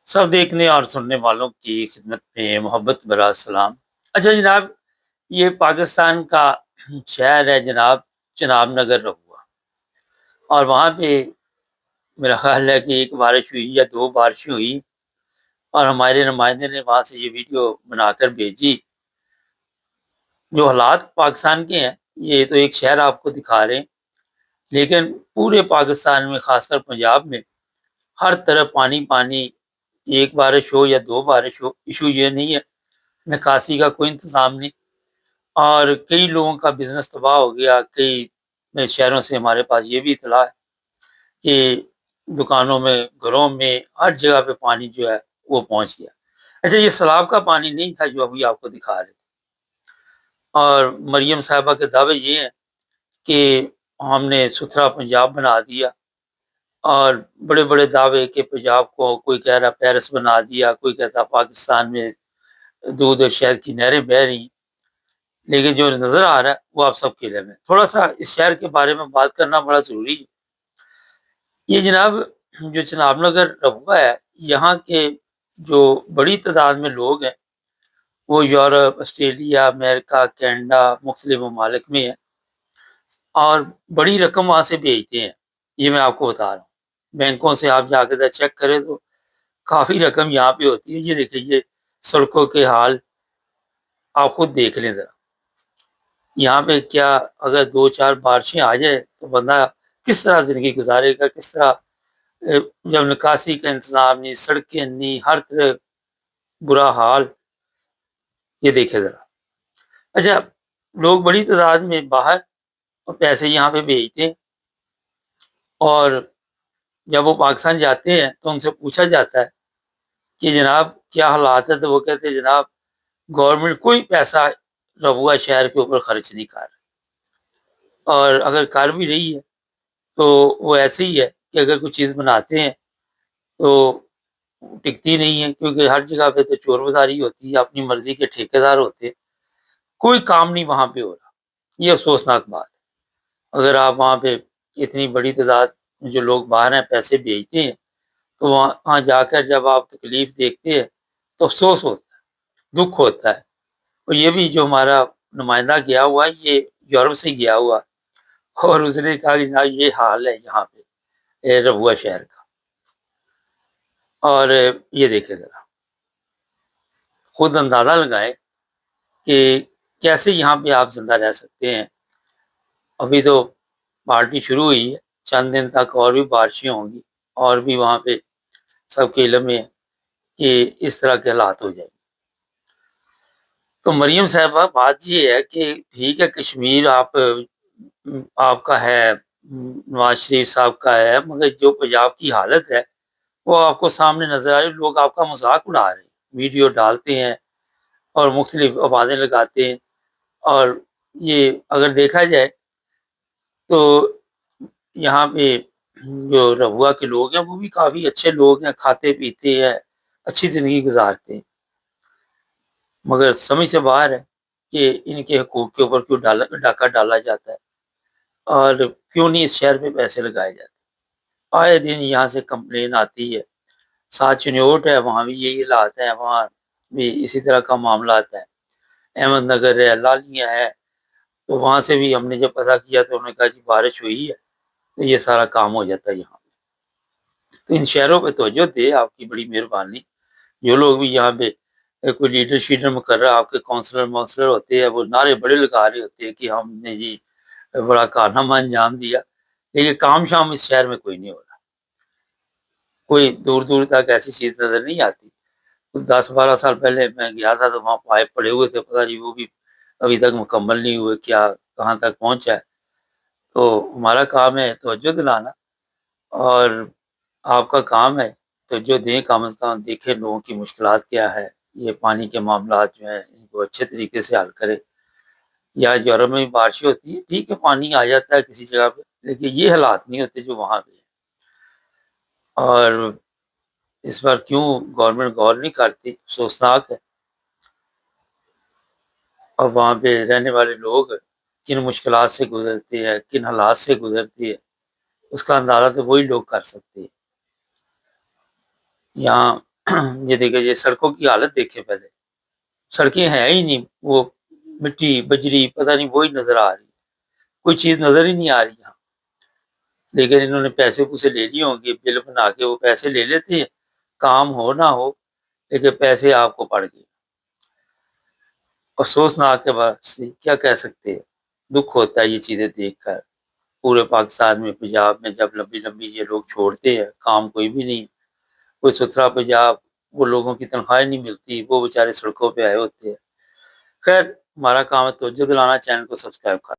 سب دیکھنے اور سننے والوں کی خدمت میں محبت برا سلام۔ اچھا جناب، یہ پاکستان کا شہر ہے جناب، چناب نگر رہوا، اور وہاں پہ میرا خیال ہے کہ ایک بارش ہوئی یا دو بارشیں ہوئی، اور ہمارے نمائندے نے وہاں سے یہ ویڈیو بنا کر بھیجی۔ جو حالات پاکستان کے ہیں، یہ تو ایک شہر آپ کو دکھا رہے ہیں، لیکن پورے پاکستان میں، خاص کر پنجاب میں، ہر طرف پانی پانی۔ ایک بارش ہو یا دو بارش ہو، ایشو یہ نہیں ہے، نکاسی کا کوئی انتظام نہیں، اور کئی لوگوں کا بزنس تباہ ہو گیا۔ کئی شہروں سے ہمارے پاس یہ بھی اطلاع ہے کہ دکانوں میں، گھروں میں، ہر جگہ پہ پانی جو ہے وہ پہنچ گیا۔ اچھا، یہ سیلاب کا پانی نہیں تھا جو ابھی آپ کو دکھا رہے تھے، اور مریم صاحبہ کے دعوے یہ ہیں کہ ہم نے ستھرا پنجاب بنا دیا، اور بڑے بڑے دعوے کہ پنجاب کو کوئی کہہ رہا پیرس بنا دیا، کوئی کہتا پاکستان میں دودھ اور شہد کی نہریں بہہ رہی ہیں۔ لیکن جو نظر آ رہا ہے وہ آپ سب کے علم ہے۔ تھوڑا سا اس شہر کے بارے میں بات کرنا بڑا ضروری ہے۔ یہ جناب، جو چناب نگر رہوا ہے، یہاں کے جو بڑی تعداد میں لوگ ہیں وہ یورپ، آسٹریلیا، امریکہ، کینیڈا، مختلف ممالک میں ہیں، اور بڑی رقم وہاں سے بھیجتے ہیں۔ یہ میں آپ کو بتا رہا ہوں، بینکوں سے آپ جا کے چیک کریں تو کافی رقم یہاں پہ ہوتی ہے۔ یہ دیکھیں، یہ سڑکوں کے حال آپ خود دیکھ لیں ذرا۔ یہاں پہ کیا اگر دو چار بارشیں آ جائے تو بندہ کس طرح زندگی گزارے گا، کس طرح؟ جب نکاسی کا انتظام نہیں، سڑکیں نہیں، ہر طرح برا حال، یہ دیکھے ذرا۔ اچھا، لوگ بڑی تعداد میں باہر اور پیسے یہاں پہ بھیجتے ہیں، اور جب وہ پاکستان جاتے ہیں تو ان سے پوچھا جاتا ہے کہ جناب کیا حالات ہے، تو وہ کہتے ہیں جناب گورنمنٹ کوئی پیسہ رہوا شہر کے اوپر خرچ نہیں کر رہی، اور اگر کر بھی رہی ہے تو وہ ایسے ہی ہے کہ اگر کوئی چیز بناتے ہیں تو ٹکتی نہیں ہے، کیونکہ ہر جگہ پہ تو چور بازاری ہوتی ہے، اپنی مرضی کے ٹھیکیدار ہوتے ہیں، کوئی کام نہیں وہاں پہ ہو رہا۔ یہ افسوسناک بات ہے۔ اگر آپ وہاں پہ اتنی بڑی تعداد میں جو لوگ باہر ہیں پیسے بھیجتے ہیں، تو وہاں جا کر جب آپ تکلیف دیکھتے ہیں تو افسوس ہوتا ہے، دکھ ہوتا ہے۔ اور یہ بھی جو ہمارا نمائندہ گیا ہوا ہے، یہ یورپ سے گیا ہوا، اور اس نے کہا کہ جناب یہ حال ہے یہاں پہ رہوا شہر کا۔ اور یہ دیکھے ذرا، خود اندازہ لگائے کہ کیسے یہاں پہ آپ زندہ رہ سکتے ہیں۔ ابھی تو پارٹی شروع ہوئی ہے، چند دن تک اور بھی بارشیں ہوں گی، اور بھی وہاں پہ سب کے علم میں کہ اس طرح کے حالات ہو جائیں گے۔ تو مریم صاحبہ، بات یہ ہے کہ ٹھیک ہے کشمیر آپ کا ہے، نواز شریف صاحب کا ہے، مگر جو پنجاب کی حالت ہے وہ آپ کو سامنے نظر آ رہی ہے۔ لوگ آپ کا مذاق اڑا رہے ہیں، ویڈیو ڈالتے ہیں اور مختلف آوازیں لگاتے ہیں، اور یہ اگر دیکھا جائے تو یہاں پہ جو رہوا کے لوگ ہیں وہ بھی کافی اچھے لوگ ہیں، کھاتے پیتے ہیں، اچھی زندگی گزارتے ہیں، مگر سمجھ سے باہر ہے کہ ان کے حقوق کے اوپر کیوں ڈاکہ ڈالا جاتا ہے، اور کیوں نہیں اس شہر پہ پیسے لگائے جاتے۔ آئے دن یہاں سے کمپلین آتی ہے۔ ساتھ چنیوٹ ہے، وہاں بھی یہی حالات ہیں، وہاں بھی اسی طرح کا معاملات ہے۔ احمد نگر ہے، لالیاں ہے، تو وہاں سے بھی ہم نے جب پتہ کیا تو انہوں نے کہا جی بارش ہوئی ہے تو یہ سارا کام ہو جاتا ہے یہاں پہ۔ تو ان شہروں پہ توجہ دے، آپ کی بڑی مہربانی۔ جو لوگ بھی یہاں پہ کوئی لیڈر شیڈر مقرر، آپ کے کونسلر ہوتے ہیں، وہ نعرے بڑے لگا رہے ہوتے ہیں کہ ہم نے جی بڑا کارنامہ انجام دیا، لیکن کام شام اس شہر میں کوئی نہیں ہو رہا۔ کوئی دور دور تک ایسی چیز نظر نہیں آتی۔ 10-12 سال پہلے میں گیا تھا تو وہاں پائپ پڑے ہوئے تھے، پتہ نہیں وہ بھی ابھی تک مکمل نہیں ہوئے، کیا کہاں تک پہنچا ہے۔ تو ہمارا کام ہے توجہ دلانا، اور آپ کا کام ہے توجہ دیں، کم از کم دیکھیں لوگوں کی مشکلات کیا ہے، یہ پانی کے معاملات جو ہیں ان کو اچھے طریقے سے حل کرے۔ یا یورپ میں بارشیں ہوتی ہے، ٹھیک ہے پانی آ جاتا ہے کسی جگہ پہ، لیکن یہ حالات نہیں ہوتے جو وہاں پہ ہیں۔ اور اس بار کیوں گورنمنٹ غور نہیں کرتی، افسوسناک ہے۔ اور وہاں پہ رہنے والے لوگ کن مشکلات سے گزرتے ہیں، کن حالات سے گزرتے ہیں، اس کا اندازہ تو وہی لوگ کر سکتے ہیں۔ یہاں یہ دیکھیں، یہ سڑکوں کی حالت دیکھیں، پہلے سڑکیں ہیں ہی نہیں، وہ مٹی بجری پتہ نہیں وہی نظر آ رہی، کوئی چیز نظر ہی نہیں آ رہی یہاں۔ لیکن انہوں نے پیسے پوسے لے لیے ہوں گے، بل بنا کے وہ پیسے لے لیتے ہیں، کام ہو نہ ہو لیکن پیسے آپ کو پڑ گئے۔ افسوسناک ہے، بس کیا کہہ سکتے ہیں، دکھ ہوتا ہے یہ چیزیں دیکھ کر۔ پورے پاکستان میں، پنجاب میں جب لمبی لمبی یہ لوگ چھوڑتے ہیں، کام کوئی بھی نہیں، کوئی ستھرا پنجاب، وہ لوگوں کی تنخواہیں نہیں ملتی، وہ بیچارے سڑکوں پہ آئے ہوتے ہیں۔ خیر، ہمارا کام ہے توجہ دلانا، چینل کو سبسکرائب کرنا۔